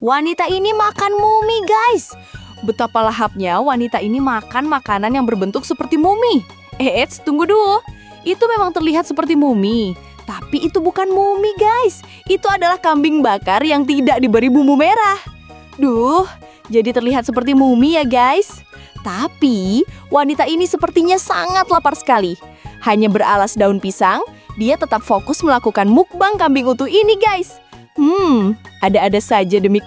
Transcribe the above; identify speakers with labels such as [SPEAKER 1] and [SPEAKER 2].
[SPEAKER 1] Wanita ini makan mumi, guys. Betapa lahapnya wanita ini makan makanan yang berbentuk seperti mumi. Eits, tunggu dulu. Itu memang terlihat seperti mumi. Tapi itu bukan mumi, guys. Itu adalah kambing bakar yang tidak diberi bumbu merah. Duh, jadi terlihat seperti mumi ya, guys. Tapi wanita ini sepertinya sangat lapar sekali. Hanya beralas daun pisang, dia tetap fokus melakukan mukbang kambing utuh ini, guys. Ada-ada saja demi